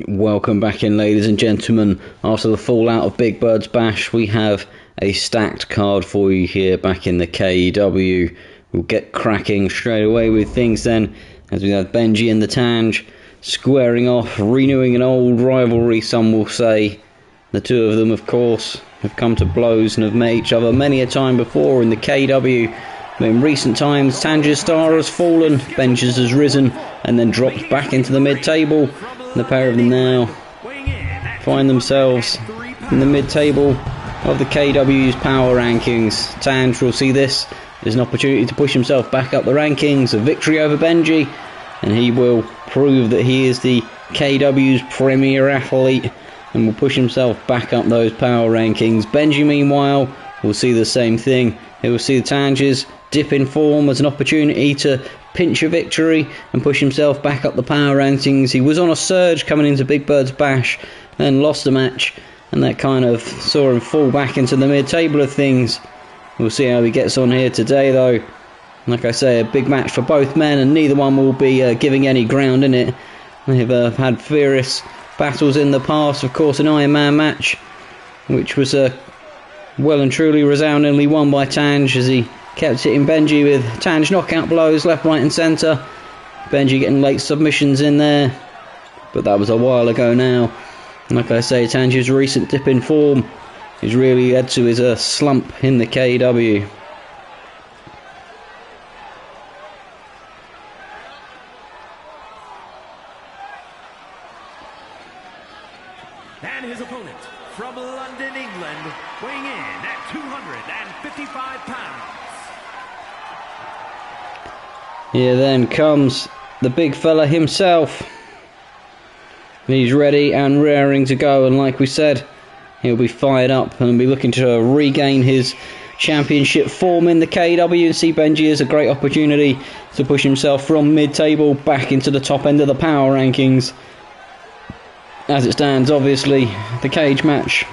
Welcome back in, ladies and gentlemen. After the fallout of Big Bird's Bash, we have a stacked card for you here back in the KEW. We'll get cracking straight away with things then, as we have Benji and the Tange squaring off, renewing an old rivalry, some will say. The two of them, of course, have come to blows and have met each other many a time before in the KEW. But in recent times, Tange's star has fallen, Benji's has risen, and then dropped back into the mid-table. The pair of them now find themselves in the mid-table of the KEW's power rankings. Tange will see this as an opportunity to push himself back up the rankings, a victory over Benji, and he will prove that he is the KEW's premier athlete and will push himself back up those power rankings. Benji, meanwhile, will see the same thing. He will see the Tange's dip in form as an opportunity to pinch a victory and push himself back up the power rankings. He was on a surge coming into Big Bird's Bash and lost a match, and that kind of saw him fall back into the mid-table of things. We'll see how he gets on here today, though. Like I say, a big match for both men, and neither one will be giving any ground in it. They've had furious battles in the past. Of course, an Iron Man match, which was well and truly resoundingly won by Tange, as he kept hitting Benji with Tange knockout blows left, right and centre. Benji getting late submissions in there, but that was a while ago now. Like I say, Tange's recent dip in form has really led to his slump in the KEW. And his opponent from London, England, weighing in at 255 pounds. Here then comes the big fella himself. He's ready and raring to go, and like we said, he'll be fired up and be looking to regain his championship form in the KEW, and see Benji as a great opportunity to push himself from mid-table back into the top end of the power rankings. As it stands, obviously, the cage match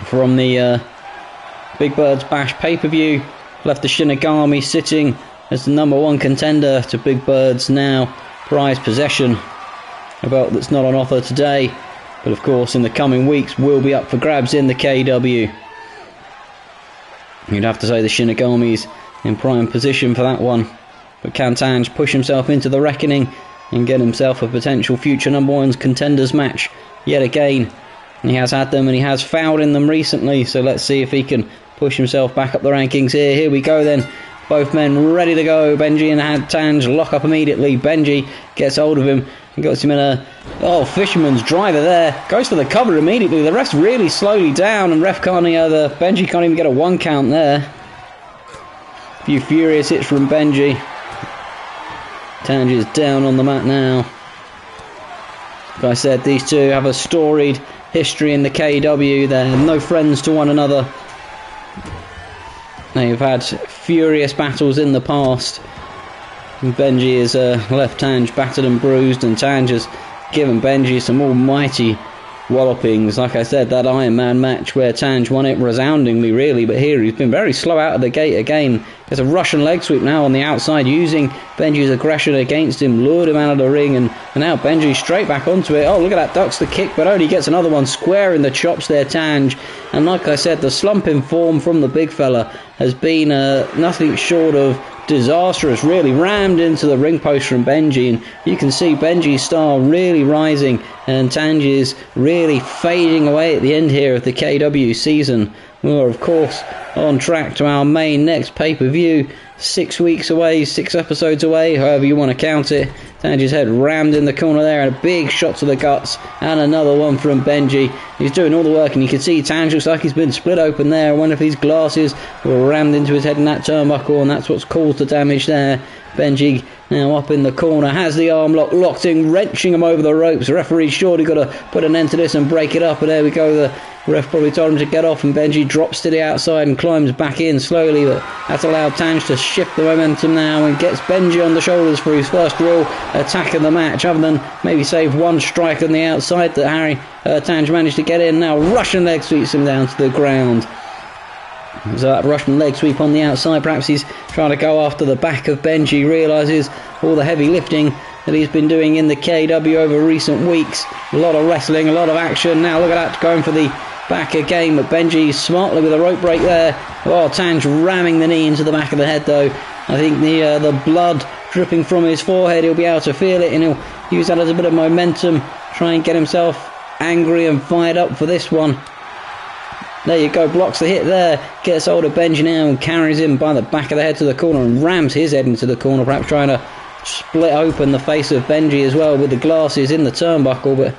from the Big Bird's Bash pay-per-view left the Shinigami sitting as the number one contender to Big Bird's now prized possession. A belt that's not on offer today, but of course in the coming weeks will be up for grabs in the KEW. You'd have to say the Shinigami's in prime position for that one. But can Tange push himself into the reckoning and get himself a potential future number one contenders match yet again? And he has had them, and he has fouled in them recently, so let's see if he can push himself back up the rankings here. Here we go then. Both men ready to go. Benji and Tange lock up immediately. Benji gets hold of him and got him in a fisherman's driver there. Goes for the cover immediately. The ref's really slowly down, and Benji can't even get a one count there. A few furious hits from Benji. Tange is down on the mat now. Like I said, these two have a storied history in the KEW. They're no friends to one another. They've had furious battles in the past. And Benji has left Tange battered and bruised, and Tange has given Benji some almighty wallopings. Like I said, that Iron Man match where Tange won it resoundingly, really, but here he's been very slow out of the gate again. There's a Russian leg sweep now on the outside, using Benji's aggression against him, lured him out of the ring, and now Benji straight back onto it. Oh, look at that, ducks the kick, but only gets another one square in the chops there, Tange. And like I said, the slump in form from the big fella has been nothing short of disastrous, really. Rammed into the ring post from Benji, and you can see Benji's star really rising, and Tange is really fading away at the end here of the KEW season. We're of course on track to our main next pay-per-view, 6 weeks away, 6 episodes away, however you want to count it. Tange's head rammed in the corner there, and a big shot to the guts, and another one from Benji. He's doing all the work, and you can see Tange looks like he's been split open there. One of his glasses were rammed into his head in that turnbuckle, and that's what's caused the damage there. Benji now up in the corner, has the arm lock locked in, wrenching him over the ropes. The referee's surely got to put an end to this and break it up, and there we go. The ref probably told him to get off, and Benji drops to the outside and climbs back in slowly, but that's allowed Tange to shift the momentum now and gets Benji on the shoulders for his first real attack of the match, other than maybe save one strike on the outside that Tange managed to get in. Now Russian leg sweeps him down to the ground. So that Russian leg sweep on the outside, perhaps he's trying to go after the back of Benji, realises all the heavy lifting that he's been doing in the KEW over recent weeks. A lot of wrestling, a lot of action. Now look at that, going for the back again, but Benji smartly with a rope break there. Oh, Tanj ramming the knee into the back of the head though. I think the blood dripping from his forehead, he'll be able to feel it, and he'll use that as a bit of momentum, try and get himself angry and fired up for this one. There you go, blocks the hit there, gets hold of Benji now and carries him by the back of the head to the corner and rams his head into the corner, perhaps trying to split open the face of Benji as well with the glasses in the turnbuckle, but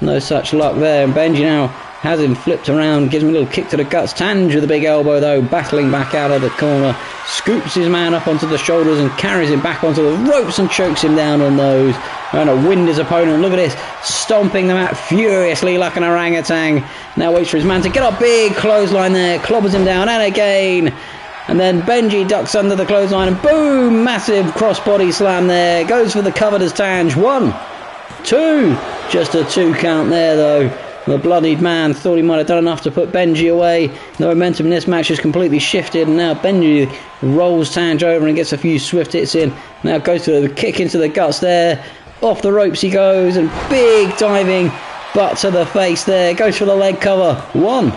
no such luck there. And Benji now has him flipped around, gives him a little kick to the guts. Tanj with a big elbow though, battling back out of the corner, scoops his man up onto the shoulders and carries him back onto the ropes and chokes him down on those. Trying to wind his opponent. Look at this, stomping them out furiously like an orangutan. Now waits for his man to get up, big clothesline there, clobbers him down, and again. And then Benji ducks under the clothesline and boom, massive crossbody slam there. Goes for the cover as Tanj. 1, 2, just a 2 count there though. The bloodied man thought he might have done enough to put Benji away. The momentum in this match has completely shifted, and now Benji rolls Tanj over and gets a few swift hits in. Now goes to the kick into the guts there. Off the ropes he goes, and big diving butt to the face there. Goes for the leg cover. 1,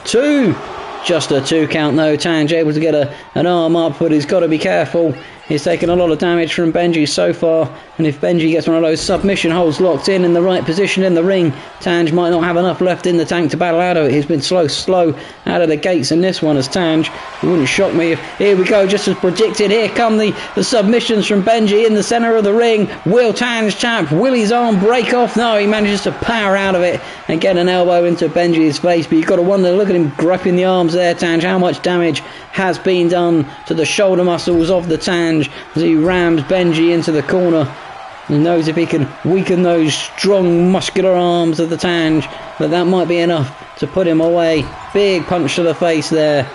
2, just a 2 count though. Tanj able to get an arm up, but he's got to be careful. He's taken a lot of damage from Benji so far, and if Benji gets one of those submission holds locked in the right position in the ring, Tanj might not have enough left in the tank to battle out of it. He's been slow out of the gates in this one as Tanj. It wouldn't shock me if, here we go, just as predicted, here come the submissions from Benji in the centre of the ring. Will Tanj tap? Will his arm break off? No, he manages to power out of it and get an elbow into Benji's face, but you've got to wonder, look at him gripping the arms there, Tanj, how much damage has been done to the shoulder muscles of the Tanj as he rams Benji into the corner. He knows if he can weaken those strong muscular arms of the Tanj, that might be enough to put him away. Big punch to the face there,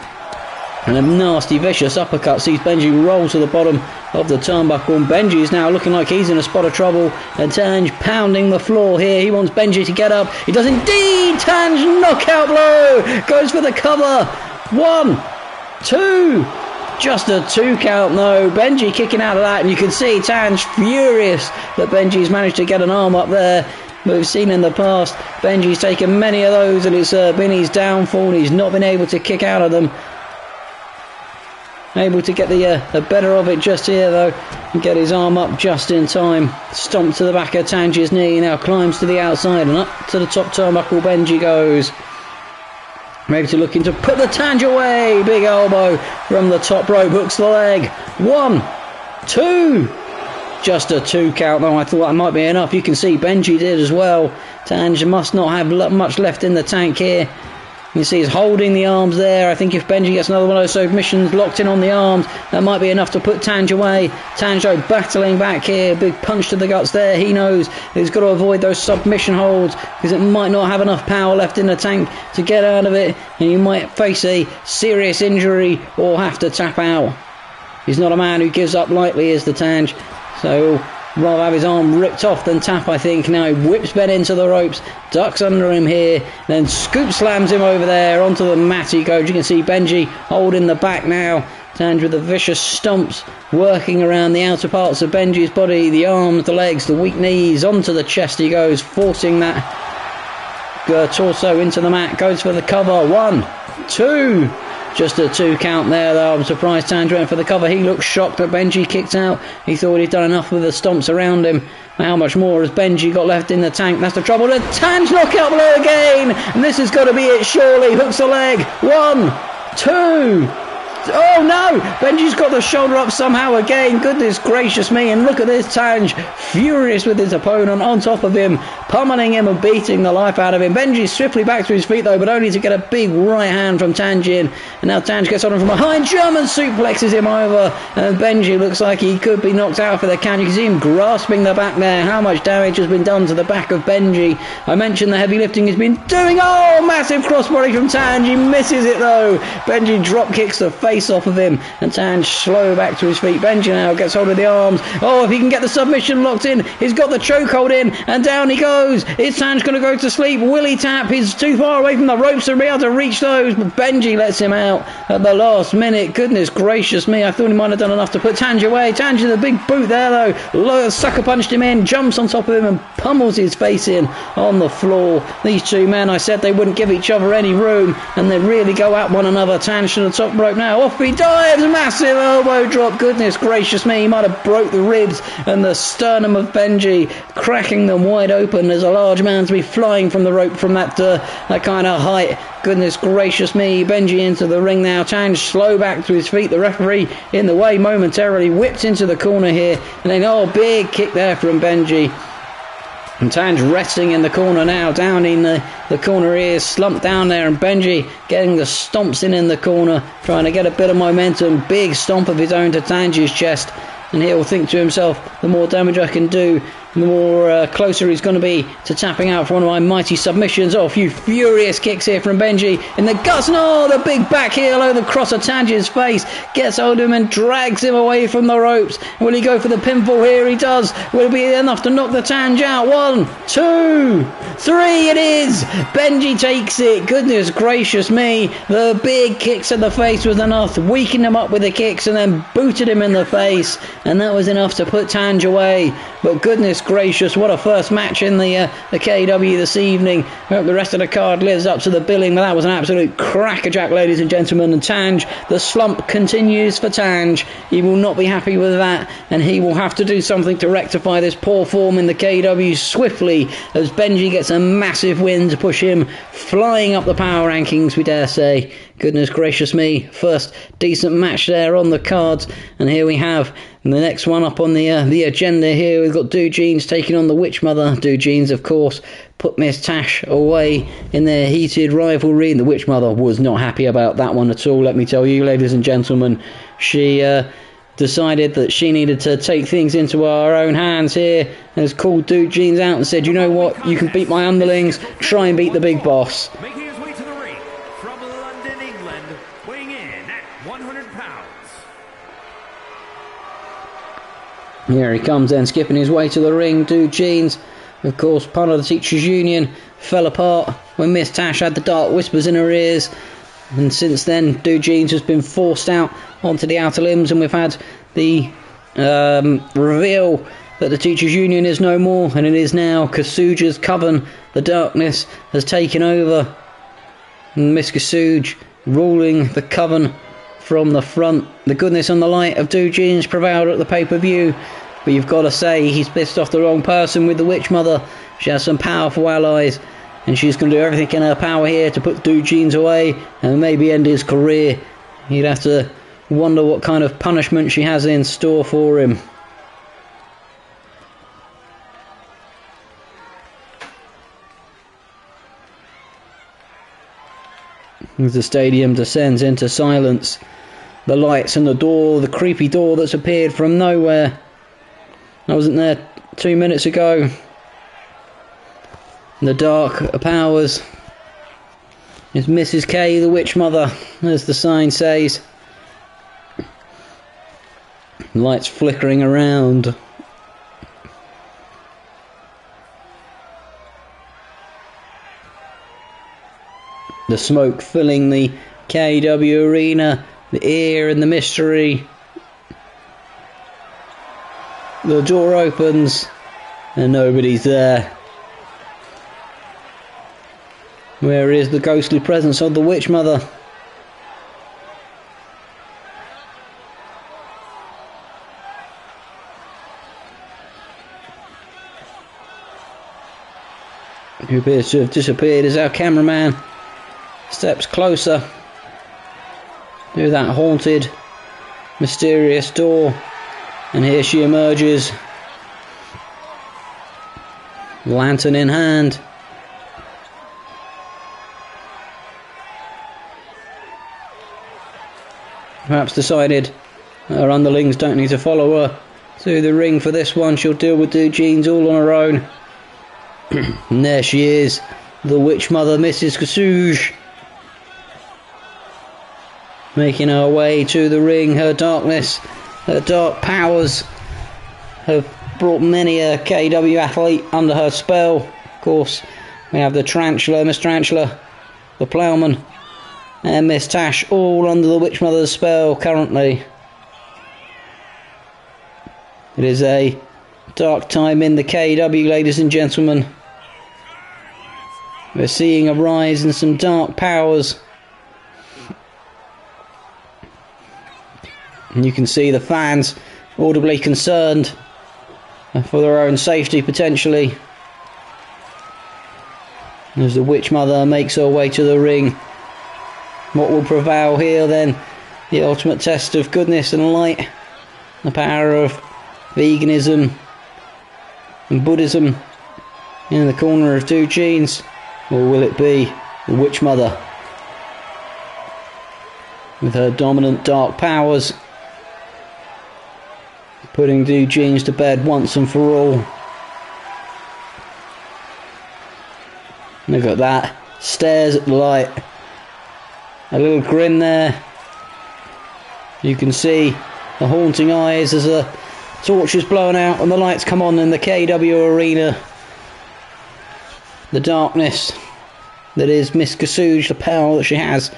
and a nasty vicious uppercut sees Benji roll to the bottom of the turnbuckle, and Benji is now looking like he's in a spot of trouble, and Tanj pounding the floor here. He wants Benji to get up. He does indeed. Tanj knockout blow, goes for the cover. 1, 2, just a 2 count though. Benji kicking out of that, and you can see Tanj furious that Benji's managed to get an arm up there. We've seen in the past Benji's taken many of those, and it's been his downfall, and he's not been able to kick out of them. Able to get the better of it just here though, and get his arm up just in time. Stomp to the back of Tanj's knee, now climbs to the outside and up to the top turnbuckle Benji goes. Maybe to looking to put the Tanj away. Big elbow from the top rope, hooks the leg. 1, 2, just a 2 count though. I thought that might be enough. You can see Benji did as well. Tanj must not have much left in the tank here. You see he's holding the arms there. I think if Benji gets another one of those submissions locked in on the arms, that might be enough to put Tanj away. Tanj though battling back here. Big punch to the guts there. He knows he's got to avoid those submission holds because it might not have enough power left in the tank to get out of it, and he might face a serious injury or have to tap out. He's not a man who gives up lightly, is the Tanj. So rather have his arm ripped off than tap, I think. Now he whips Ben into the ropes, ducks under him here, then scoop slams him over there onto the mat he goes. You can see Benji holding the back now. Tanj with the vicious stomps working around the outer parts of Benji's body, the arms, the legs, the weak knees, onto the chest he goes, forcing that torso into the mat, goes for the cover. 1, 2, just a 2 count there though. I'm surprised Tanj went for the cover. He looked shocked that Benji kicked out. He thought he'd done enough with the stomps around him. How much more has Benji got left in the tank? That's the trouble. The Tanj knockout blow again, and this has got to be it surely. Hooks the leg. 1, 2. Oh no! Benji's got the shoulder up somehow again. Goodness gracious me. And look at this Tanj, furious with his opponent on top of him, pummeling him and beating the life out of him. Benji swiftly back to his feet though, but only to get a big right hand from Tanj in. And now Tanj gets on him from behind, German suplexes him over, and Benji looks like he could be knocked out for the count. You can see him grasping the back there. How much damage has been done to the back of Benji? I mentioned the heavy lifting he's been doing. Oh, massive crossbody from Tanj. He misses it though. Benji drop kicks the face face off of him, and Tanj slow back to his feet. Benji now gets hold of the arms. Oh, if he can get the submission locked in, he's got the chokehold in, and down he goes. Is Tanj going to go to sleep? Will he tap? He's too far away from the ropes to be able to reach those, but Benji lets him out at the last minute. Goodness gracious me, I thought he might have done enough to put Tanj away. Tanj in a big boot there though, sucker punched him in, jumps on top of him and pummels his face in on the floor. These two men, I said they wouldn't give each other any room, and they really go at one another. Tanj to the top rope now, off he dives, massive elbow drop. Goodness gracious me, he might have broke the ribs and the sternum of Benji, cracking them wide open. There's a large man to be flying from the rope from that kind of height. Goodness gracious me, Benji into the ring now. Tanj slow back to his feet, the referee in the way momentarily, whipped into the corner here, and then big kick there from Benji. And Tanj resting in the corner now, down in the corner he is, slumped down there, and Benji getting the stomps in the corner, trying to get a bit of momentum. Big stomp of his own to Tanj's chest, and he'll think to himself, the more damage I can do, the more closer he's going to be to tapping out for one of my mighty submissions. Oh, a few furious kicks here from Benji in the guts. No, the big back heel over the cross of Tanj's face. Gets hold of him and drags him away from the ropes. Will he go for the pinfall here? He does. Will it be enough to knock the Tanj out? 1, 2, 3, it is. Benji takes it. Goodness gracious me. The big kicks in the face was enough. Weakened him up with the kicks and then booted him in the face. And that was enough to put Tanj away. But goodness gracious, what a first match in the KEW this evening. I hope the rest of the card lives up to the billing, but that was an absolute crackerjack, ladies and gentlemen. And Tanj, the slump continues for Tanj. He will not be happy with that, and he will have to do something to rectify this poor form in the KEW swiftly, as Benji gets a massive win to push him flying up the power rankings, we dare say. Goodness gracious me, first decent match there on the cards, and here we have the next one up on the agenda here. We've got Jeans taking on the Witch Mother. Jeans, of course, put Miss Tash away in their heated rivalry, and the Witch Mother was not happy about that one at all, let me tell you, ladies and gentlemen. She decided that she needed to take things into her own hands here, and has called Jeans out and said, you know what, you can beat my underlings, try and beat the big boss. Making his way to the ring from London, England, weighing in at 100 pounds. Here he comes then, skipping his way to the ring. Jeans, of course, part of the Teachers Union, fell apart when Miss Tash had the dark whispers in her ears. And since then, Jeans has been forced out onto the outer limbs, and we've had the reveal that the Teachers Union is no more, and it is now Kasuja's coven. The darkness has taken over, and Miss Kasuj ruling the coven from the front. The goodness and the light of Jeans prevailed at the pay-per-view, but you've got to say he's pissed off the wrong person with the Witch Mother. She has some powerful allies, and she's going to do everything in her power here to put Jeans away and maybe end his career. You'd have to wonder what kind of punishment she has in store for him. As the stadium descends into silence, the lights and the door, the creepy door that's appeared from nowhere. I wasn't there 2 minutes ago. The dark powers is Mrs. K, the Witch Mother, as the sign says. Lights flickering around. The smoke filling the KEW arena, the ear and the mystery. The door opens and nobody's there. Where is the ghostly presence of the Witch Mother? Who appears to have disappeared as our cameraman steps closer through that haunted, mysterious door, and here she emerges, lantern in hand. Perhaps decided her underlings don't need to follow her to the ring for this one. She'll deal with Jeans all on her own. And there she is, the Witch Mother, Mrs. Kasuj. making her way to the ring. Her darkness, her dark powers have brought many a KEW athlete under her spell. Of course, we have the Tarantula, Miss Tarantula, the Ploughman, and Miss Tash, all under the Witch Mother's spell currently. It is a dark time in the KEW, ladies and gentlemen. We're seeing a rise in some dark powers. And you can see the fans audibly concerned for their own safety potentially, as the Witch Mother makes her way to the ring. What will prevail here then? The ultimate test of goodness and light, the power of veganism and Buddhism in the corner of two jeans, or will it be the Witch Mother with her dominant dark powers putting two jeans to bed once and for all? Look at that, stares at the light, a little grin there. You can see the haunting eyes as the torch is blown out and the lights come on in the KEW arena. The darkness that is Miss Kasuj, the power that she has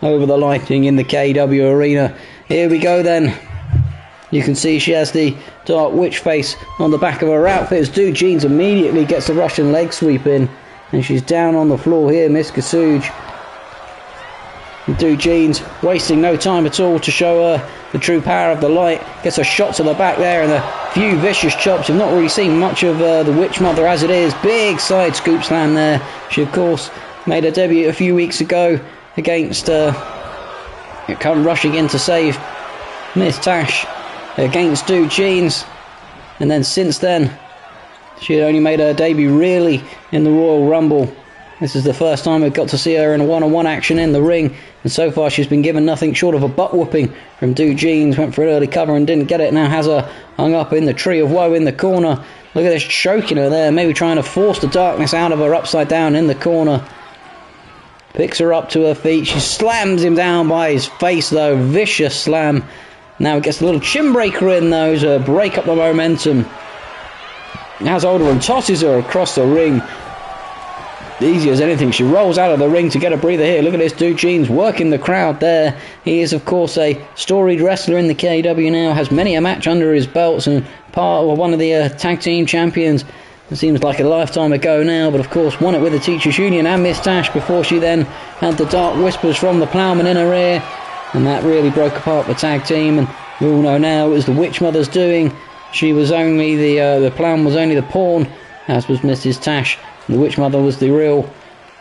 over the lighting in the KEW arena. Here we go then. You can see she has the dark witch face on the back of her outfit as Do Jeans immediately gets the Russian leg sweep in, and she's down on the floor here, Miss Kasuj. Do Jeans wasting no time at all to show her the true power of the light. Gets a shot to the back there and a few vicious chops. You've not really seen much of the Witch Mother as it is. Big side scoop slam there. She of course made her debut a few weeks ago against come rushing in to save Miss Tash against Do Jeans, and then since then she had only made her debut really in the Royal Rumble. This is the first time we've got to see her in a one-on-one action in the ring, and so far she's been given nothing short of a butt whooping from Do Jeans. Went for an early cover and didn't get it. Now has her hung up in the tree of woe in the corner. Look at this, choking her there, maybe trying to force the darkness out of her upside down in the corner. Picks her up to her feet. She slams him down by his face though, vicious slam. Now gets a little chin breaker in though to break up the momentum. Has hold her and tosses her across the ring. Easy as anything. She rolls out of the ring to get a breather here. Look at this, Do Jeans working the crowd there. He is of course a storied wrestler in the KEW now, has many a match under his belts and one of the tag team champions. It seems like a lifetime ago now, but of course won it with the Teachers Union and Miss Tash before she then had the dark whispers from the Ploughman in her ear, and that really broke apart the tag team. And we all know now it was the Witch Mother's doing. She was only the Ploughman was only the pawn, as was Mrs. Tash. The Witch Mother was the real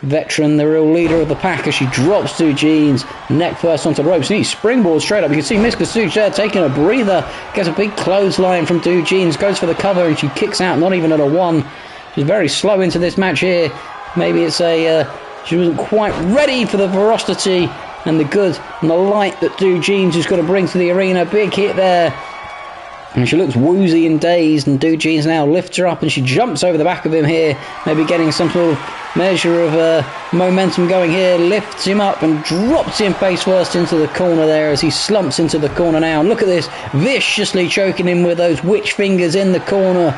veteran, the real leader of the pack, as she drops Do Jeans neck first onto the ropes. And he springboards straight up. You can see Miss Kasuj there taking a breather, gets a big clothesline from Do Jeans, goes for the cover and she kicks out, not even at a one. She's very slow into this match here. Maybe it's she wasn't quite ready for the ferocity and the good and the light that Do Jeans is going to bring to the arena. Big hit there. And she looks woozy and dazed, and Do Jeans now lifts her up and she jumps over the back of him here, maybe getting some sort of measure of momentum going here, lifts him up and drops him face first into the corner there as he slumps into the corner now. And look at this, viciously choking him with those witch fingers in the corner,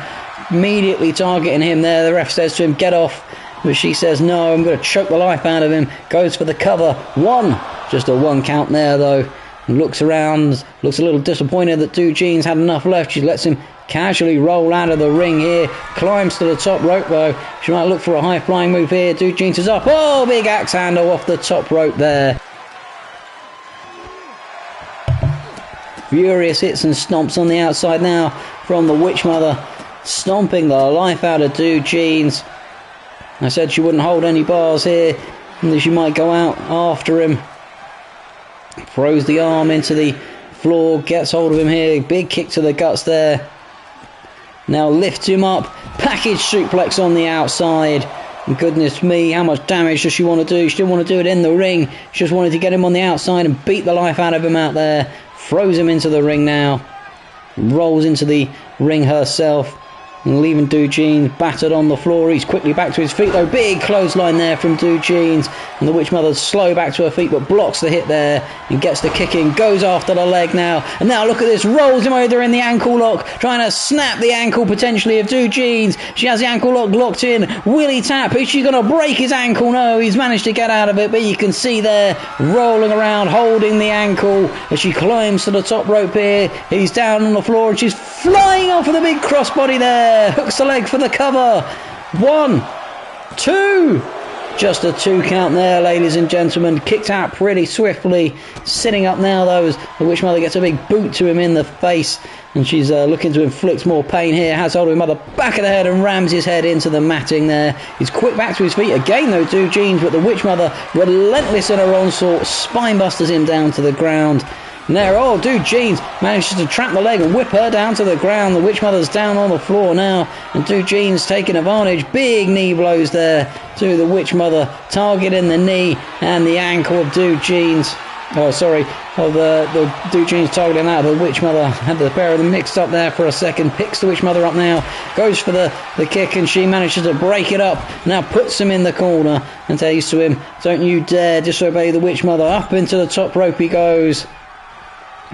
immediately targeting him there. The ref says to him, get off, but she says no, I'm going to choke the life out of him. Goes for the cover, one, just a one count there though. And looks around, looks a little disappointed that Do Jeans had enough left. She lets him casually roll out of the ring here, climbs to the top rope though. She might look for a high flying move here. Do Jeans is up, oh, big axe handle off the top rope there. Furious hits and stomps on the outside now from the Witch Mother, stomping the life out of Do Jeans. I said she wouldn't hold any bars here, and that she might go out after him. Throws the arm into the floor, gets hold of him here, big kick to the guts there. Now lifts him up, package suplex on the outside. And goodness me, how much damage does she want to do? She didn't want to do it in the ring, she just wanted to get him on the outside and beat the life out of him out there. Throws him into the ring now, rolls into the ring herself. and leaving Dugene battered on the floor. He's quickly back to his feet though. Big clothesline there from Dugene's, and the Witch Mother's slow back to her feet but blocks the hit there and gets the kick in, goes after the leg now, and now look at this, rolls him over in the ankle lock, trying to snap the ankle potentially of Dugene's. She has the ankle lock locked in. Willie tap, is she going to break his ankle? No, he's managed to get out of it, but you can see there rolling around holding the ankle as she climbs to the top rope here. He's down on the floor and she's flying off with a big crossbody there, hooks the leg for the cover. 1, 2, just a 2 count there, ladies and gentlemen. Kicked out pretty swiftly. Sitting up now though as the Witch Mother gets a big boot to him in the face, and she's looking to inflict more pain here. Has hold of him by the back of the head and rams his head into the matting there. He's quick back to his feet again though, Dugene's, but the Witch Mother relentless in her onslaught, spine busters him down to the ground. And there, Dugene's manages to trap the leg and whip her down to the ground. The Witch Mother's down on the floor now, and Dugene's taking advantage. Big knee blows there to the Witch Mother, targeting the knee and the ankle of Dugene's. The Dugene's targeting that. The Witch Mother had the pair of them mixed up there for a second. Picks the Witch Mother up now, goes for the kick, and she manages to break it up. Now puts him in the corner and says to him, "Don't you dare disobey the Witch Mother." Up into the top rope he goes.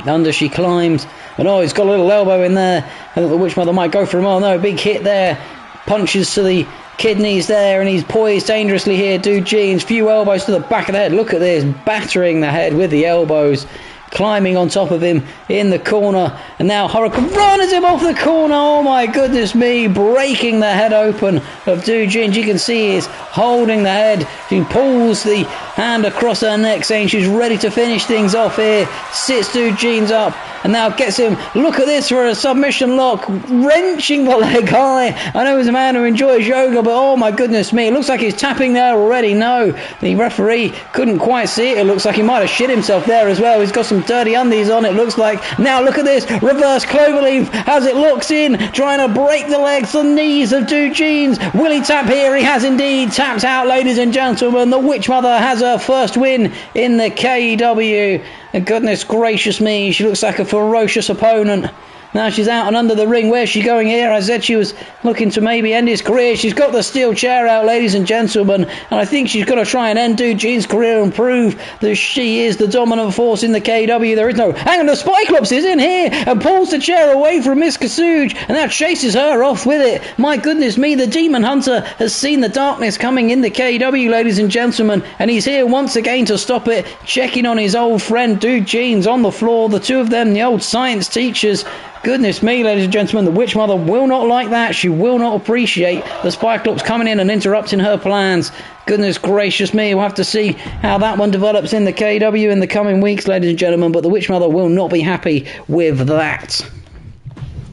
Under she climbs, and he's got a little elbow in there. I think the Witch Mother might go for him. Oh no, big hit there, punches to the kidneys there, and he's poised dangerously here. Dugene's few elbows to the back of the head. Look at this, battering the head with the elbows, climbing on top of him in the corner, and now Hurricane runs him off the corner. Oh my goodness me, breaking the head open of Dugene. You can see he's holding the head. She pulls the hand across her neck, saying she's ready to finish things off here. Sits Dugene's up and now gets him. Look at this for a submission lock, wrenching the leg high. I know he's a man who enjoys yoga, but oh my goodness me, it looks like he's tapping there already. No, the referee couldn't quite see it. It looks like he might have shit himself there as well. He's got some dirty undies on, it looks like. Now look at this, reverse cloverleaf as it locks in, trying to break the legs and knees of Dugene's. Willie tap here, he has indeed tapped out, ladies and gentlemen. The Witch Mother has her first win in the KEW. And goodness gracious me, she looks like a ferocious opponent. Now she's out and under the ring. Where's she going here? I said she was looking to maybe end his career. She's got the steel chair out, ladies and gentlemen, and I think she's going to try and end Dugene's career and prove that she is the dominant force in the KW. There is no... Hang on, the Cyclops is in here and pulls the chair away from Miss Kasuj, and now chases her off with it. My goodness me, the Demon Hunter has seen the darkness coming in the KW, ladies and gentlemen, and he's here once again to stop it, checking on his old friend Dugene's on the floor. The two of them, the old science teachers. Goodness me, ladies and gentlemen, the Witch Mother will not like that. She will not appreciate the Cyclops coming in and interrupting her plans. Goodness gracious me, we'll have to see how that one develops in the KW in the coming weeks, ladies and gentlemen, but the Witch Mother will not be happy with that.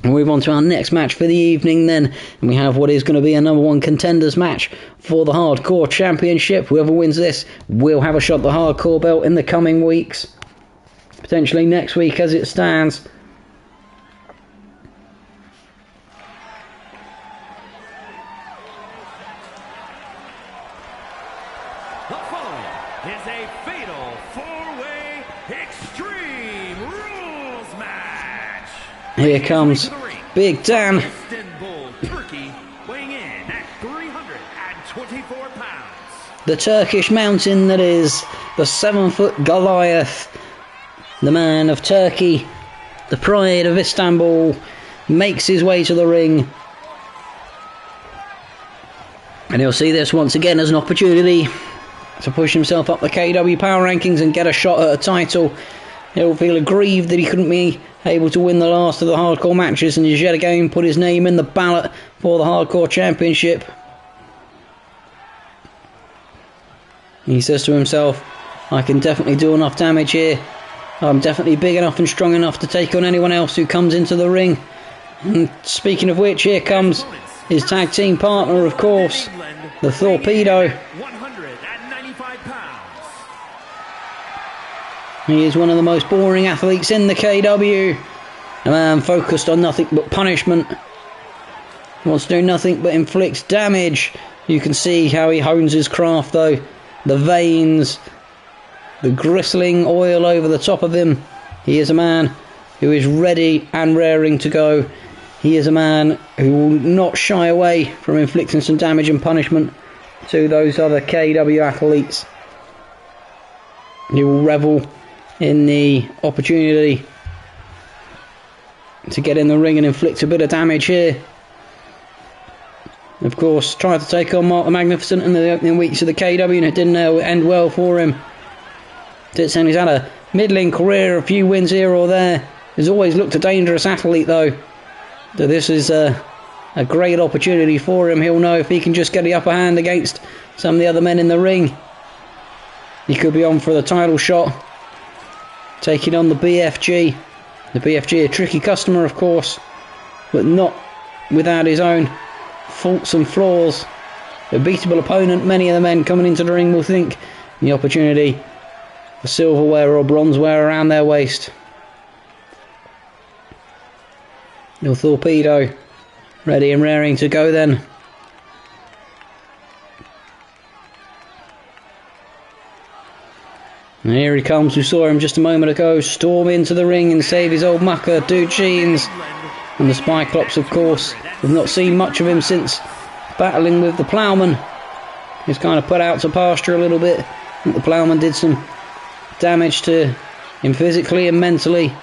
We'll move on to our next match for the evening then, and we have what is going to be a number 1 contenders match for the Hardcore Championship. Whoever wins this will have a shot at the Hardcore belt in the coming weeks, potentially next week as it stands. The following is a fatal 4-way Extreme Rules match. Here comes Big Dan. Istanbul, Turkey, weighing in at 324 pounds. The Turkish mountain that is the 7-foot Goliath. The man of Turkey, the pride of Istanbul, makes his way to the ring. And he'll see this once again as an opportunity to push himself up the KW power rankings and get a shot at a title. He'll feel aggrieved that he couldn't be able to win the last of the Hardcore matches, and he's yet again put his name in the ballot for the Hardcore Championship. He says to himself, I can definitely do enough damage here. I'm definitely big enough and strong enough to take on anyone else who comes into the ring. And speaking of which, here comes his tag team partner, of course, the Torpedo. 195 pounds. He is one of the most boring athletes in the KW. A man focused on nothing but punishment. Wants to do nothing but inflict damage. You can see how he hones his craft though. The veins, the gristling oil over the top of him. He is a man who is ready and raring to go. He is a man who will not shy away from inflicting some damage and punishment to those other KEW athletes. He will revel in the opportunity to get in the ring and inflict a bit of damage here. Of course, tried to take on Mark the Magnificent in the opening weeks of the KEW, and it didn't end well for him. He's had a middling career, a few wins here or there. He's always looked a dangerous athlete though. So this is a great opportunity for him. He'll know if he can just get the upper hand against some of the other men in the ring, he could be on for the title shot, taking on the BFG. The BFG, a tricky customer of course, but not without his own faults and flaws. A beatable opponent. Many of the men coming into the ring will think the opportunity for silverware or bronzeware around their waist. El Torpedo ready and raring to go then. And here he comes. We saw him just a moment ago storm into the ring and save his old mucker, Dude Jeans. And the Spyclops, of course, we've not seen much of him since battling with the Ploughman. He's kind of put out to pasture a little bit. I think the Ploughman did some damage to him physically and mentally.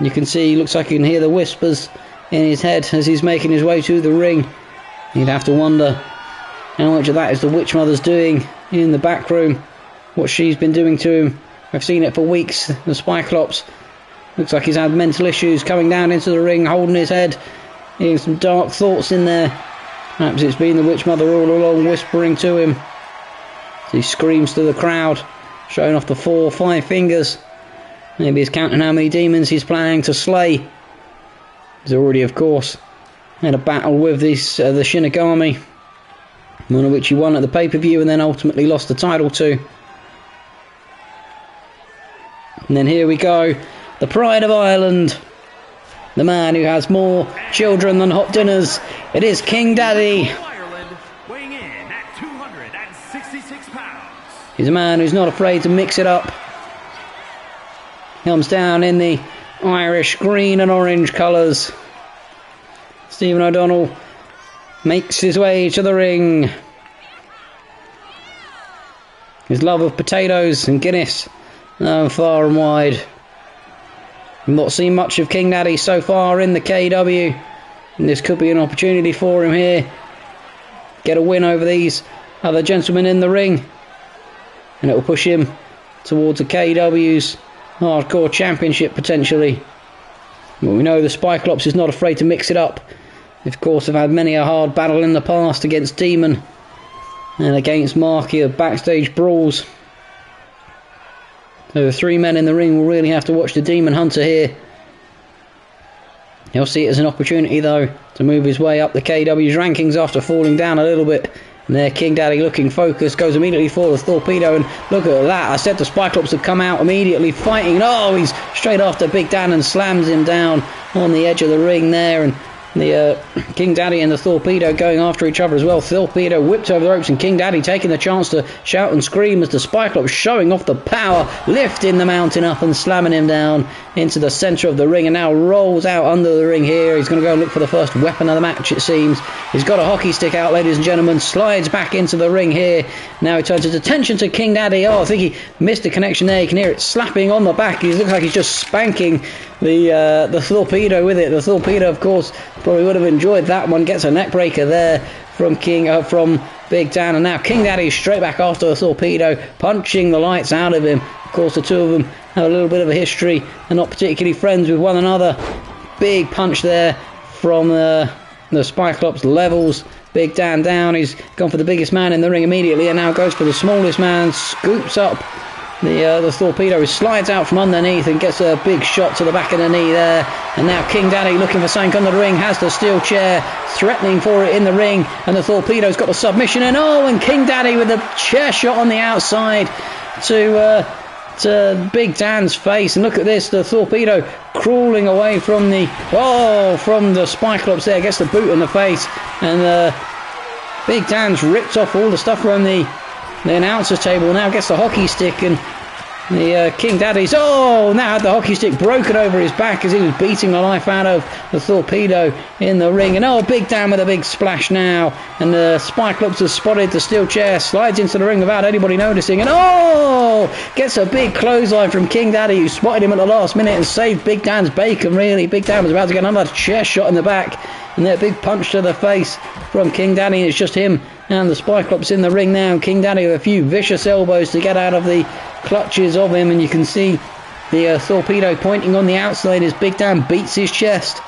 You can see, looks like you can hear the whispers in his head as he's making his way to the ring. You'd have to wonder how much of that is the Witch Mother's doing in the back room. What she's been doing to him. I've seen it for weeks. The Spyclops looks like he's had mental issues, coming down into the ring, holding his head, hearing some dark thoughts in there. Perhaps it's been the Witch Mother all along whispering to him. He screams to the crowd, showing off the 4 or 5 fingers. Maybe he's counting how many demons he's planning to slay. He's already, of course, had a battle with the Shinigami, one of which he won at the pay-per-view and then ultimately lost the title to. And then here we go, the Pride of Ireland, the man who has more children than hot dinners. It is King Daddy. Ireland, weighing in at 266 pounds. He's a man who's not afraid to mix it up. Comes down in the Irish green and orange colours. Stephen O'Donnell makes his way to the ring. His love of potatoes and Guinness known far and wide. We've not seen much of King Daddy so far in the KEW, and this could be an opportunity for him here. Get a win over these other gentlemen in the ring, and it will push him towards the KEW's Hardcore Championship potentially. But we know the Spyclops is not afraid to mix it up. They, of course, have had many a hard battle in the past against Demon and against Marky of backstage brawls. So the 3 men in the ring will really have to watch the Demon Hunter here. He'll see it as an opportunity though to move his way up the KEW's rankings after falling down a little bit. And there, King Daddy looking focused, goes immediately for the Torpedo, and look at that, I said the Spyclops have come out immediately fighting. Oh, he's straight after Big Dan and slams him down on the edge of the ring there, and the King Daddy and the Torpedo going after each other as well. Torpedo whipped over the ropes, and King Daddy taking the chance to shout and scream as the Spyclops showing off the power, lifting the mountain up and slamming him down into the centre of the ring, and now rolls out under the ring here. He's going to go and look for the first weapon of the match, it seems. He's got a hockey stick out, ladies and gentlemen, slides back into the ring here. Now he turns his attention to King Daddy. Oh, I think he missed a connection there. You can hear it slapping on the back. He looks like he's just spanking the Torpedo with it. The Torpedo, of course, probably would have enjoyed that one. Gets a neck breaker there from Big Dan, and now King Daddy straight back after the Torpedo, punching the lights out of him. Of course, the two of them have a little bit of a history and not particularly friends with one another. Big punch there from the Spyclops levels Big Dan down. He's gone for the biggest man in the ring immediately, and now goes for the smallest man, scoops up the Torpedo. He slides out from underneath and gets a big shot to the back of the knee there. And now King Daddy looking for something under the ring, has the steel chair, threatening for it in the ring, and the Torpedo's got the submission, and and King Daddy with the chair shot on the outside to Big Dan's face. And look at this, the Torpedo crawling away from the Spyclops there, gets the boot in the face, and Big Dan's ripped off all the stuff from the announcer's table, now gets the hockey stick and The King Daddy's, now had the hockey stick broken over his back as he was beating the life out of the Torpedo in the ring. And Big Dan with a big splash now. And the Cyclops has spotted the steel chair, slides into the ring without anybody noticing. And gets a big clothesline from King Daddy, who spotted him at the last minute and saved Big Dan's bacon, really. Big Dan was about to get another chair shot in the back. And then a big punch to the face from King Daddy. And it's just him and the Cyclops in the ring now. And King Daddy with a few vicious elbows to get out of the clutches of him. And you can see the Torpedo pointing on the outside as Big Dan beats his chest.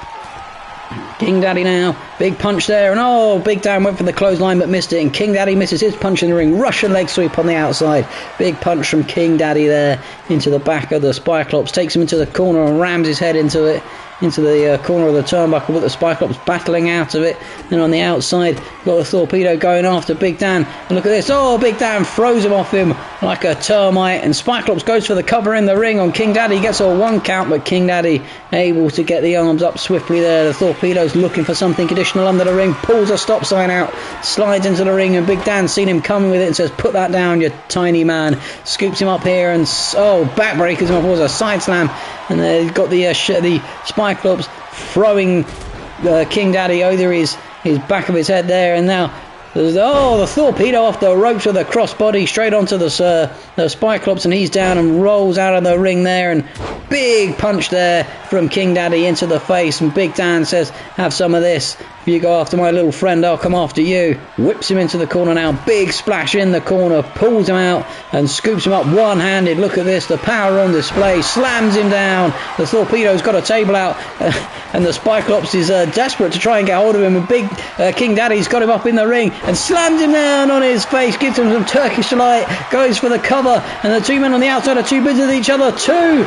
King Daddy now, big punch there, and Big Dan went for the clothesline but missed it, and King Daddy misses his punch in the ring. Russian leg sweep on the outside. Big punch from King Daddy there into the back of the Cyclops, takes him into the corner and rams his head into it, into the corner of the turnbuckle, with the Cyclops battling out of it. Then on the outside, got the Torpedo going after Big Dan, and look at this, Big Dan throws him off him like a termite, and Cyclops goes for the cover in the ring on King Daddy, gets a 1 count, but King Daddy able to get the arms up swiftly there. The Torpedo's looking for something additional under the ring, pulls a stop sign out, slides into the ring, and Big Dan seen him coming with it and says, "Put that down, you tiny man." Scoops him up here and backbreakers him off, was a side slam, and they've got the Cyclops throwing King Daddy over his back of his head there, and now the Torpedo off the ropes with a crossbody straight onto the Cyclops, and he's down and rolls out of the ring there, and big punch there from King Daddy into the face, and Big Dan says, "Have some of this. If you go after my little friend, I'll come after you." Whips him into the corner now, big splash in the corner, pulls him out and scoops him up one-handed. Look at this, the power on display, slams him down. The Torpedo's got a table out, and the Cyclops is desperate to try and get hold of him, and big King Daddy's got him up in the ring and slams him down on his face, gives him some Turkish delight, goes for the cover, and the two men on the outside are too busy with each other too.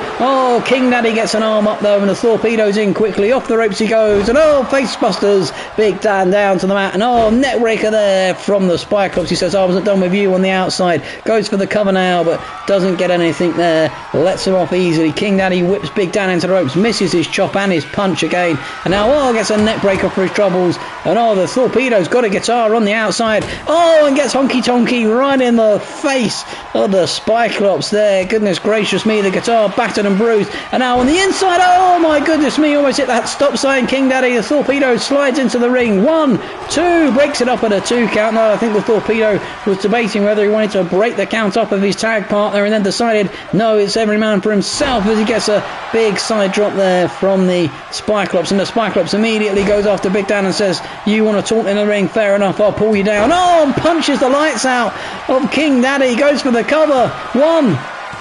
King Daddy gets an arm up though, and the Torpedo's in quickly, off the ropes he goes, and face busters Big Dan down to the mat, and neck breaker there from the Cyclops. He says, "I wasn't done with you" on the outside, goes for the cover now but doesn't get anything there, lets him off easily. King Daddy whips Big Dan into the ropes, misses his chop and his punch again, and now gets a neck breaker for his troubles, and the Torpedo's got a guitar on the outside, and gets honky tonky right in the face of the Cyclops there. Goodness gracious me, the guitar battered and bruised, and now on the inside, my goodness me, almost hit that stop sign. King Daddy, the Torpedo slides into the ring, 1, 2, breaks it up at a 2 count. No, I think the Torpedo was debating whether he wanted to break the count up of his tag partner, and then decided no, it's every man for himself, as he gets a big side drop there from the Cyclops, and the Cyclops immediately goes after Big Dan and says, "You want to taunt in the ring, fair enough, I'll pull you down." And punches the lights out of King Daddy, goes for the cover, 1,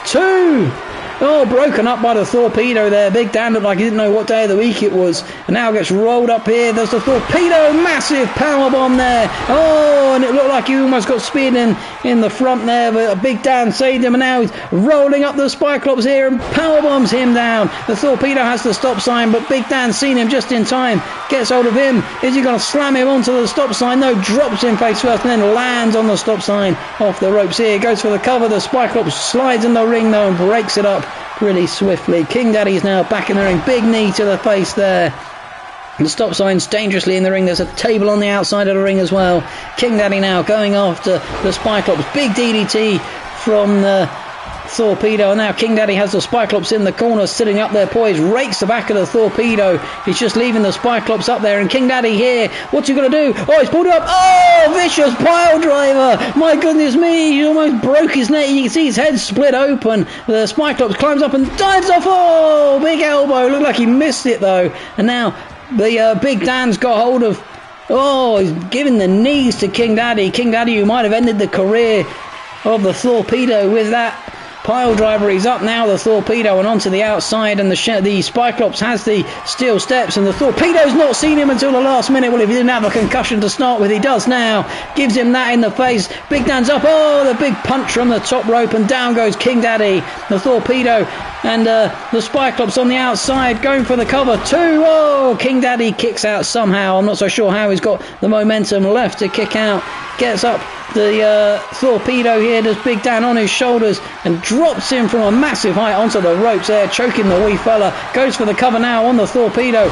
2, broken up by the Torpedo there. Big Dan looked like he didn't know what day of the week it was, and now gets rolled up here. There's the Torpedo, massive powerbomb there. And it looked like he almost got speared in the front there, but Big Dan saved him, and now he's rolling up the Cyclops here and powerbombs him down. The Torpedo has the stop sign, but Big Dan's seen him just in time, gets hold of him. Is he going to slam him onto the stop sign? No, drops him face first and then lands on the stop sign off the ropes here. Goes for the cover. The Cyclops slides in the ring though and breaks it up really swiftly. King Daddy is now back in the ring, big knee to the face there. The stop sign's dangerously in the ring. There's a table on the outside of the ring as well. King Daddy now going after the Cyclops, big DDT from the Torpedo, and now King Daddy has the Cyclops in the corner, sitting up there poised, rakes the back of the Torpedo. He's just leaving the Cyclops up there, and King Daddy here, what's he going to do? He's pulled it up. Vicious pile driver. My goodness me, he almost broke his neck. You can see his head split open. The Cyclops climbs up and dives off. Big elbow. Looked like he missed it though, and now the Big Dan's got hold of, he's giving the knees to King Daddy. King Daddy, who might have ended the career of the Torpedo with that pile driver. He's up now, the Torpedo, and onto the outside, and the Cyclops has the steel steps, and the Torpedo's not seen him until the last minute. Well, if he didn't have a concussion to start with, he does now. Gives him that in the face. Big Dan's up. The big punch from the top rope, and down goes King Daddy. The Torpedo and the Cyclops on the outside going for the cover too. King Daddy kicks out somehow. I'm not so sure how he's got the momentum left to kick out. Gets up the Torpedo here. Does Big Dan on his shoulders and drops him from a massive height onto the ropes there, choking the wee fella. Goes for the cover now on the Torpedo.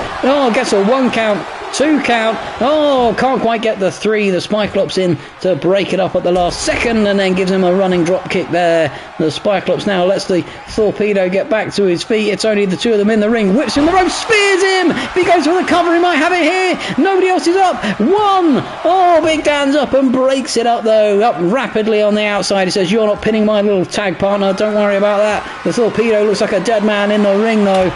Gets a 1 count. 2 count. Oh, can't quite get the 3. The Cyclops in to break it up at the last second, and then gives him a running drop kick there. The Cyclops now lets the Torpedo get back to his feet. It's only the 2 of them in the ring. Whips him the rope, spears him. If he goes for the cover, he might have it here. Nobody else is up. 1. Oh, Big Dan's up and breaks it up though. Up rapidly on the outside. He says, "You're not pinning my little tag partner. Don't worry about that." The Torpedo looks like a dead man in the ring though.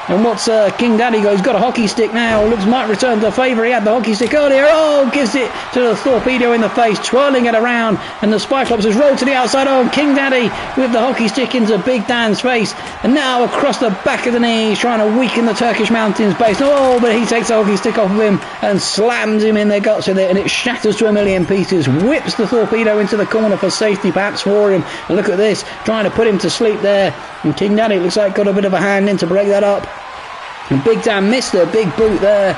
And what's King Daddy got? He's got a hockey stick now. Looks might return to favour. He had the hockey stick earlier. Oh, gives it to the Torpedo in the face, twirling it around. And the Cyclops has rolled to the outside. Oh, King Daddy with the hockey stick into Big Dan's face. And now across the back of the knee, he's trying to weaken the Turkish Mountains base. Oh, but he takes the hockey stick off of him and slams him in the guts with it. And it shatters to a million pieces. Whips the Torpedo into the corner for safety perhaps for him. And look at this, trying to put him to sleep there. And King Daddy looks like got a bit of a hand in to break that up. And Big Dan missed a big boot there.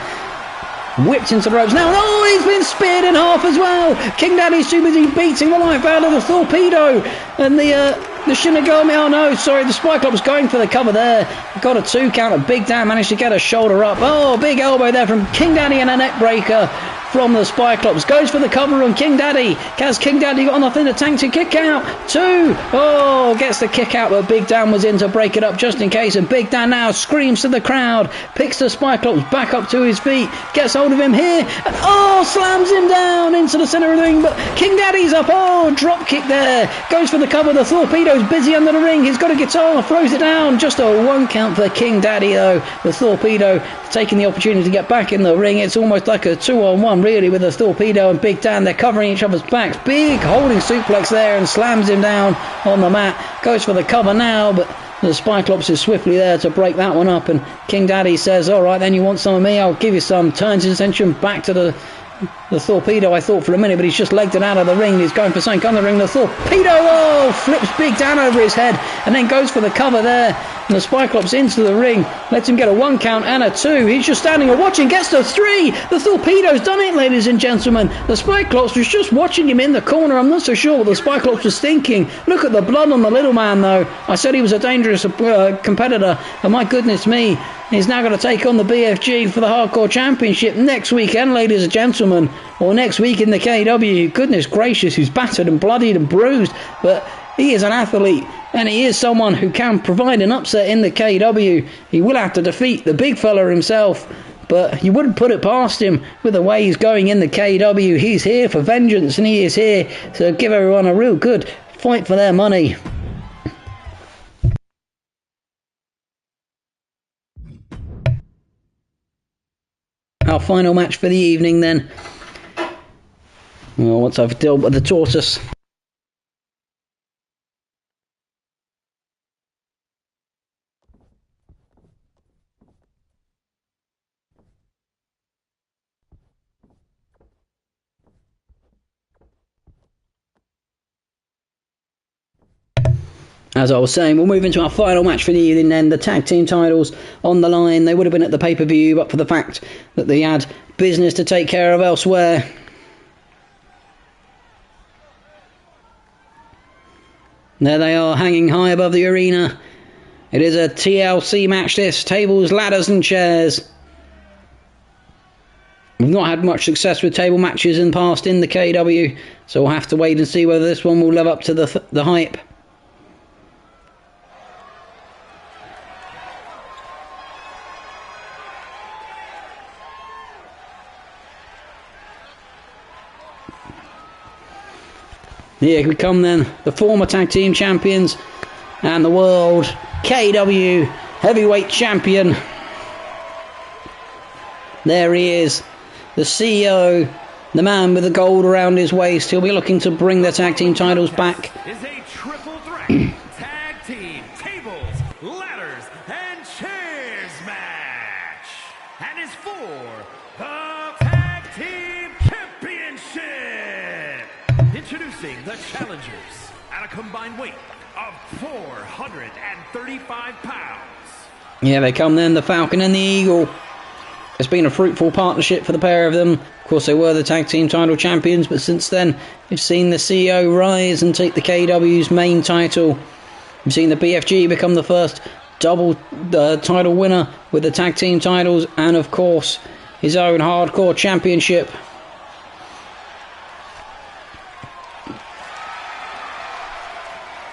Whipped into the ropes now. Oh, he's been speared in half as well. King Daddy's too busy beating the life out of the Torpedo. And the Shinigami, oh no, sorry, the Cyclops going for the cover there. Got a 2 count of Big Dan, managed to get a shoulder up. Oh, big elbow there from King Daddy and a neck breaker from the Cyclops. Goes for the cover on King Daddy. Has King Daddy got enough in the tank to kick out? 2. Oh, gets the kick out, but Big Dan was in to break it up just in case. And Big Dan now screams to the crowd. Picks the Cyclops back up to his feet. Gets hold of him here. And oh, slams him down into the centre of the ring. But King Daddy's up. Oh, drop kick there. Goes for the cover. The Torpedo's busy under the ring. He's got a guitar. Throws it down. Just a 1 count for King Daddy though. The Torpedo taking the opportunity to get back in the ring. It's almost like a 2-on-1 really with the Torpedo and Big Dan. They're covering each other's backs. Big holding suplex there and slams him down on the mat. Goes for the cover now, but the Cyclops is swiftly there to break that one up. And King Daddy says, "All right, then you want some of me? I'll give you some." Turns his attention back to the Torpedo, I thought for a minute, but he's just legged it out of the ring. He's going for something on the ring. The Torpedo, oh, flips Big Dan over his head and then goes for the cover there. And the Cyclops into the ring, lets him get a 1 count and a 2. He's just standing and watching, gets the 3. The Torpedo's done it, ladies and gentlemen. The Cyclops was just watching him in the corner. I'm not so sure what the Cyclops was thinking. Look at the blood on the little man, though. I said he was a dangerous competitor, and my goodness me, he's now going to take on the BFG for the Hardcore Championship next weekend, ladies and gentlemen, or next week in the KEW. Goodness gracious, he's battered and bloodied and bruised, but he is an athlete, and he is someone who can provide an upset in the KEW. He will have to defeat the big fella himself, but you wouldn't put it past him with the way he's going in the KEW. He's here for vengeance, and he is here to give everyone a real good fight for their money. Our final match for the evening then. Well, once I've dealt with the tortoise. As I was saying, we'll move into our final match for the evening then. The tag team titles on the line. They would have been at the pay-per-view, but for the fact that they had business to take care of elsewhere. There they are, hanging high above the arena. It is a TLC match this. Tables, ladders and chairs. We've not had much success with table matches in the past in the KEW, so we'll have to wait and see whether this one will live up to the hype. Here we come then, the former tag team champions and the world KEW heavyweight champion. There he is, the CEO, the man with the gold around his waist. He'll be looking to bring the tag team titles back. Is a triple threat tag team tables, ladders, and chairs match, and is for the tag team championship. Introducing the challengers at a combined weight of 435 pounds. Yeah, they come then, the Falcon and the Eagle. It's been a fruitful partnership for the pair of them. Of course, they were the tag team title champions, but since then, we've seen the CEO rise and take the KEW's main title. We've seen the BFG become the first double title winner with the tag team titles, and of course, his own hardcore championship.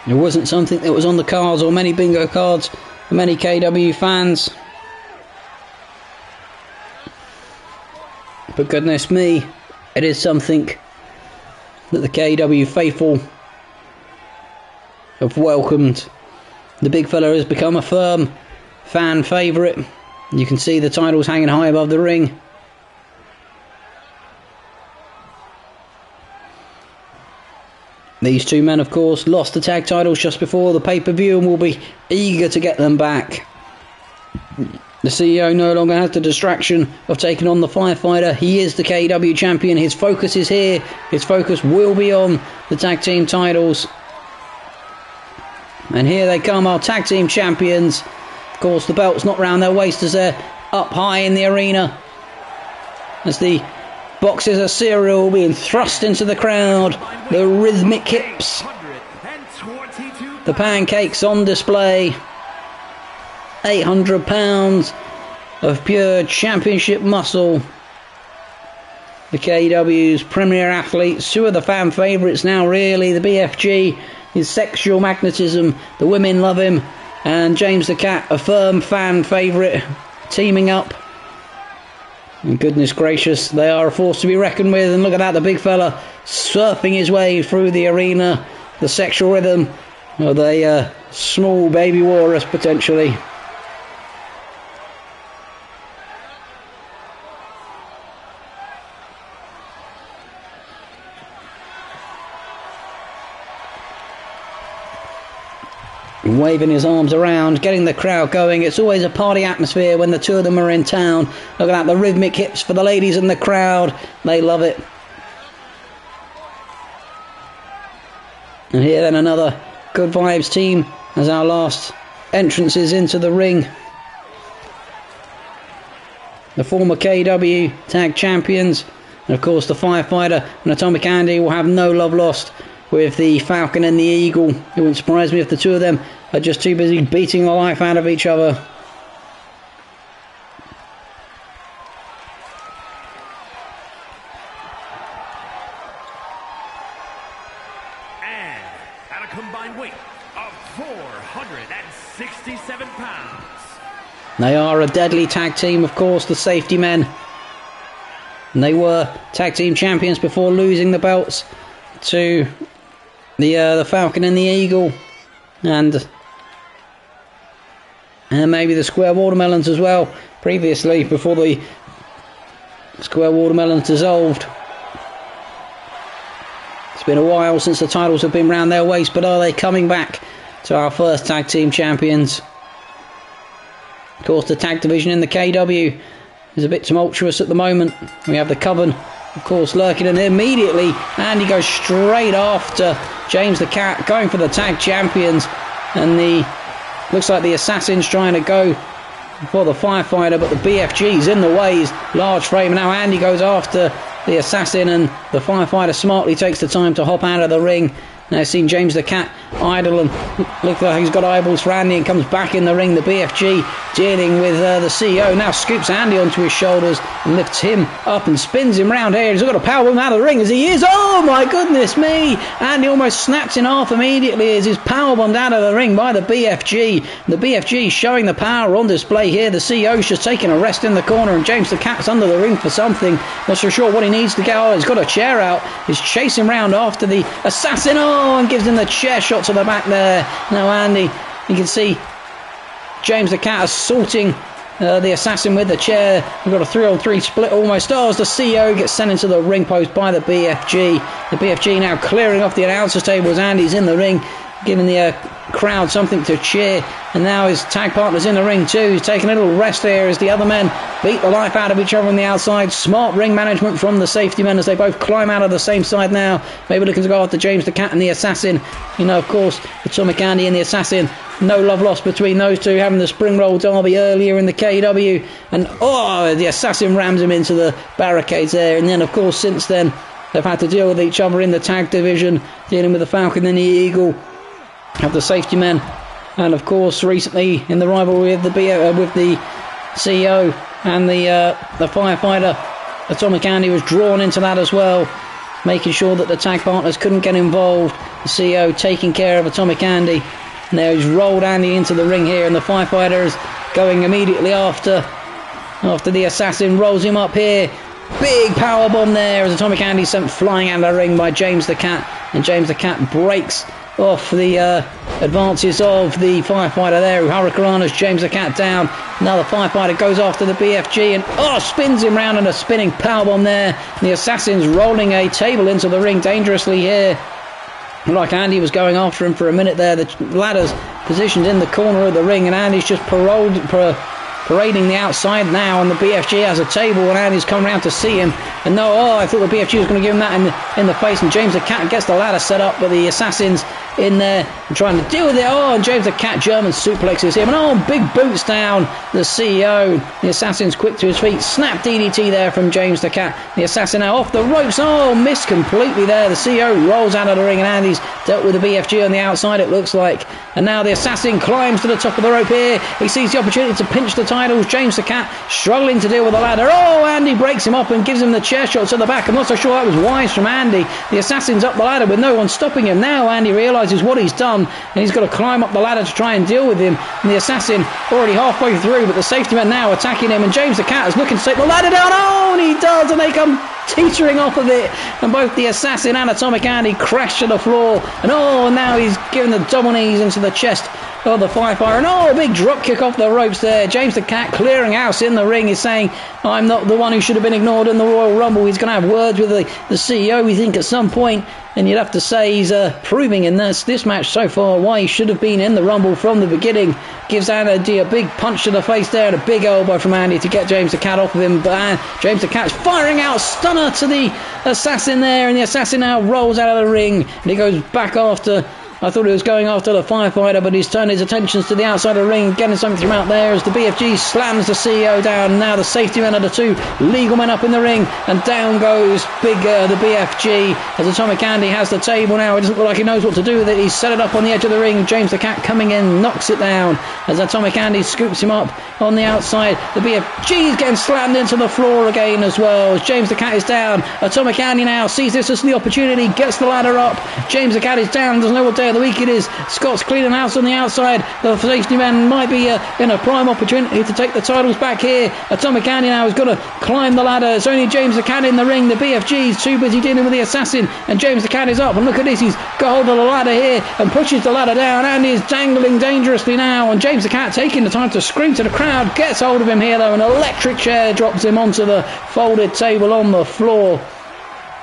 It wasn't something that was on the cards or many bingo cards for many KEW fans. But goodness me, it is something that the KEW faithful have welcomed. The big fella has become a firm fan favourite. You can see the titles hanging high above the ring. These two men, of course, lost the tag titles just before the pay-per-view and will be eager to get them back. The CEO no longer has the distraction of taking on the firefighter. He is the KEW champion. His focus is here. His focus will be on the tag team titles. And here they come, our tag team champions. Of course, the belt's not round their waist as they're up high in the arena, as the boxes of cereal being thrust into the crowd. The rhythmic hips, the pancakes on display. 800 pounds of pure championship muscle. The KEW's premier athletes, two of the fan favourites now really. The BFG, his sexual magnetism, the women love him, and James the Cat, a firm fan favourite, teaming up. And goodness gracious, they are a force to be reckoned with. And look at that, the big fella surfing his way through the arena. The sexual rhythm of a small baby walrus potentially. Waving his arms around, getting the crowd going. It's always a party atmosphere when the two of them are in town. Look at that, the rhythmic hips for the ladies in the crowd. They love it. And here then another Good Vibes team as our last entrances into the ring. The former KEW tag champions. And of course the firefighter and Atomic Andy will have no love lost with the Falcon and the Eagle. It wouldn't surprise me if the two of them are just too busy beating the life out of each other. And at a combined weight of 467 pounds. They are a deadly tag team, of course, the Safety Men. And they were tag team champions before losing the belts to the Falcon and the Eagle, and maybe the Square Watermelons as well previously, before the Square Watermelons dissolved. It's been a while since the titles have been round their waist, but are they coming back to our first tag team champions? Of course, the tag division in the KEW is a bit tumultuous at the moment. We have the Coven, of course, lurking, and immediately Andy goes straight after James the Cat, going for the tag champions, and looks like the Assassin's trying to go for the firefighter, but the BFG's in the way. He's large frame, and now Andy goes after the Assassin, and the firefighter smartly takes the time to hop out of the ring. Now seen James the Cat idle and look like he's got eyeballs for Andy, and comes back in the ring. The BFG dealing with the CEO, now scoops Andy onto his shoulders and lifts him up and spins him round here. He's got a powerbomb out of the ring as he is. Oh my goodness me! Andy almost snaps in half immediately as he's powerbombed out of the ring by the BFG. The BFG showing the power on display here. The CEO's just taking a rest in the corner, and James the Cat's under the ring for something. Not so sure what he needs to get. Oh, he's got a chair out. He's chasing round after the Assassin. Oh, and gives him the chair shot to the back there. Now Andy, you can see James the Cat assaulting the Assassin with the chair. We've got a 3-on-3 split almost. Oh, as the CEO gets sent into the ring post by the BFG. The BFG now clearing off the announcer's table as Andy's in the ring, giving the crowd something to cheer. And now his tag partner's in the ring too. He's taking a little rest there as the other men beat the life out of each other on the outside. Smart ring management from the Safety Men as they both climb out of the same side now. Maybe looking to go after James the Cat and the Assassin. You know, of course, Atomic Andy and the Assassin. No love lost between those two, having the spring roll derby earlier in the KEW. And oh, the Assassin rams him into the barricades there. And then, of course, since then, they've had to deal with each other in the tag division, dealing with the Falcon and the Eagle, have the Safety Men, and of course recently in the rivalry with the CEO, and the firefighter Atomic Andy was drawn into that as well, making sure that the tag partners couldn't get involved. The CEO taking care of Atomic Andy. Now he's rolled Andy into the ring here, and the firefighter is going immediately after the assassin rolls him up here. Big power bomb there as Atomic Andy sent flying out of the ring by James the Cat, and James the Cat breaks off the advances of the firefighter there, who hurricanrana's James the Cat down. Now the firefighter goes after the BFG and spins him round, and a spinning powerbomb there. The assassin's rolling a table into the ring dangerously here. Like Andy was going after him for a minute there. The ladder's positioned in the corner of the ring, and Andy's just parading the outside now, and the BFG has a table, and Andy's come around to see him. And I thought the BFG was going to give him that in the face, and James the Cat gets the ladder set up, but the assassin's in there and trying to deal with it. And James the Cat German suplexes him, and big boots down the CEO. The assassin's quick to his feet. Snap DDT there from James the Cat. The assassin now off the ropes. Missed completely there. The CEO rolls out of the ring, and Andy's dealt with the BFG on the outside, it looks like. And now the assassin climbs to the top of the rope here. He sees the opportunity to pinch the titles. James the Cat struggling to deal with the ladder. Andy breaks him up and gives him the chair shots at the back. I'm not so sure that was wise from Andy. The assassin's up the ladder with no one stopping him. Now Andy realises what he's done, and he's got to climb up the ladder to try and deal with him. And the assassin already halfway through, but the safety man now attacking him, and James the Cat is looking to take the ladder down. And he does, and they come teetering off of it, and both the assassin and Atomic Andy crash to the floor. And now he's giving the double knees into the chest of the firefighter, and a big drop kick off the ropes there. James the Cat clearing house in the ring. Is saying, I'm not the one who should have been ignored in the Royal Rumble. He's going to have words with the CEO, we think, at some point. And you'd have to say he's proving in this match so far why he should have been in the Rumble from the beginning. Gives Andy a big punch to the face there, and a big elbow from Andy to get James the Cat off of him. But James the Cat's firing out stunner to the assassin there, and the assassin now rolls out of the ring, and he goes back after. I thought he was going after the firefighter, but he's turned his attentions to the outside of the ring, getting something from out there as the BFG slams the CEO down. Now the safety men are the two legal men up in the ring, and down goes the BFG as Atomic Andy has the table now. It doesn't look like he knows what to do with it. He's set it up on the edge of the ring. James the Cat coming in, knocks it down as Atomic Andy scoops him up on the outside. The BFG is getting slammed into the floor again as well as James the Cat is down. Atomic Andy now sees this as the opportunity, gets the ladder up. James the Cat is down, doesn't know what day of the week it is. Scott's cleaning house on the outside. The safety man might be in a prime opportunity to take the titles back here. Atomic Andy now has got to climb the ladder. It's only James the Cat in the ring. The BFG is too busy dealing with the assassin, and James the Cat is up, and look at this, he's got hold of the ladder here and pushes the ladder down. Andy is dangling dangerously now, and James the Cat taking the time to scream to the crowd, gets hold of him here though. An electric chair drops him onto the folded table on the floor.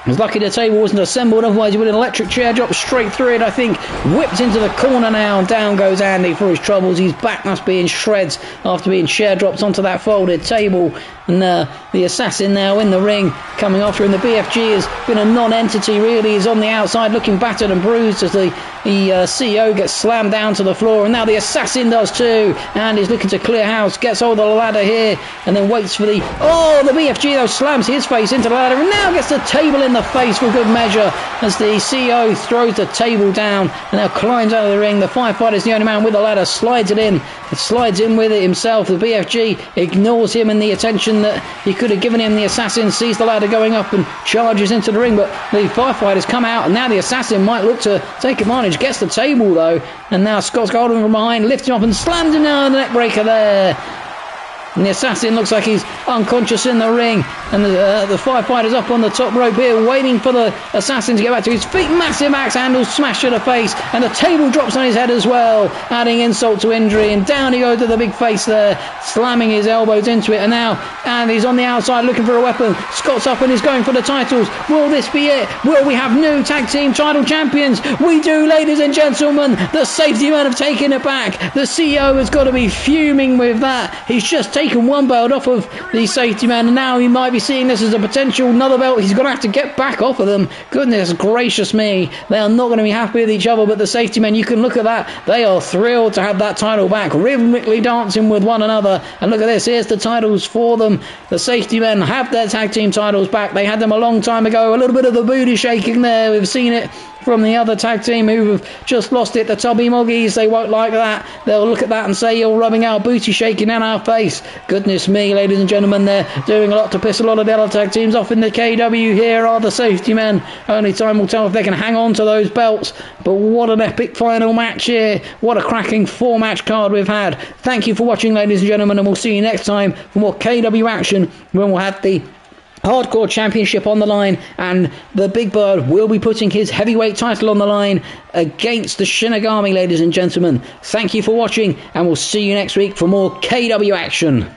He's lucky the table wasn't assembled, otherwise he would have an electric chair drop straight through it, I think. Whipped into the corner now, and down goes Andy for his troubles. His back must be in shreds after being chair dropped onto that folded table. And the assassin now in the ring, coming after him. The BFG has been a non-entity really. He's on the outside looking battered and bruised as the CEO gets slammed down to the floor, and now the assassin does too. And he's looking to clear house, gets hold of the ladder here, and then waits for the BFG though slams his face into the ladder, and now gets the table in the face for good measure as the CEO throws the table down and now climbs out of the ring. The firefighter's the only man with the ladder, slides it in, and slides in with it himself. The BFG ignores him and the attention that he could have given him. The assassin sees the ladder going up and charges into the ring, but the firefighters come out, and now the assassin might look to take advantage. Gets the table though, and now Scott's got him from behind, lifts him up and slams him down the neck breaker there. And the assassin looks like he's unconscious in the ring, and the firefighter's up on the top rope here waiting for the assassin to get back to his feet. Massive axe handle smash to the face, and the table drops on his head as well, adding insult to injury, and down he goes to the big face there, slamming his elbows into it. And now Andy's on the outside looking for a weapon. Scott's up and he's going for the titles. Will this be it? Will we have new tag team title champions? We do, ladies and gentlemen. The safety men have taken it back. The CEO has got to be fuming with that. He's just taken one belt off of the safety man, and now he might be seeing this as a potential another belt. He's going to have to get back off of them. Goodness gracious me, they are not going to be happy with each other. But the safety men, you can look at that, they are thrilled to have that title back, rhythmically dancing with one another. And look at this, here's the titles for them. The safety men have their tag team titles back. They had them a long time ago. A little bit of the booty shaking there, we've seen it from the other tag team who have just lost it, the Tubby Moggies. They won't like that. They'll look at that and say, you're rubbing our booty shaking in our face. Goodness me, ladies and gentlemen, they're doing a lot to piss a lot of the other tag teams off in the KEW. Here are the safety men. Only time will tell if they can hang on to those belts. But what an epic final match here. What a cracking 4-match card we've had. Thank you for watching, ladies and gentlemen, and we'll see you next time for more KEW action when we'll have the Hardcore Championship on the line, and the Big Bird will be putting his heavyweight title on the line against the Shinigami, ladies and gentlemen. Thank you for watching, and we'll see you next week for more KEW action.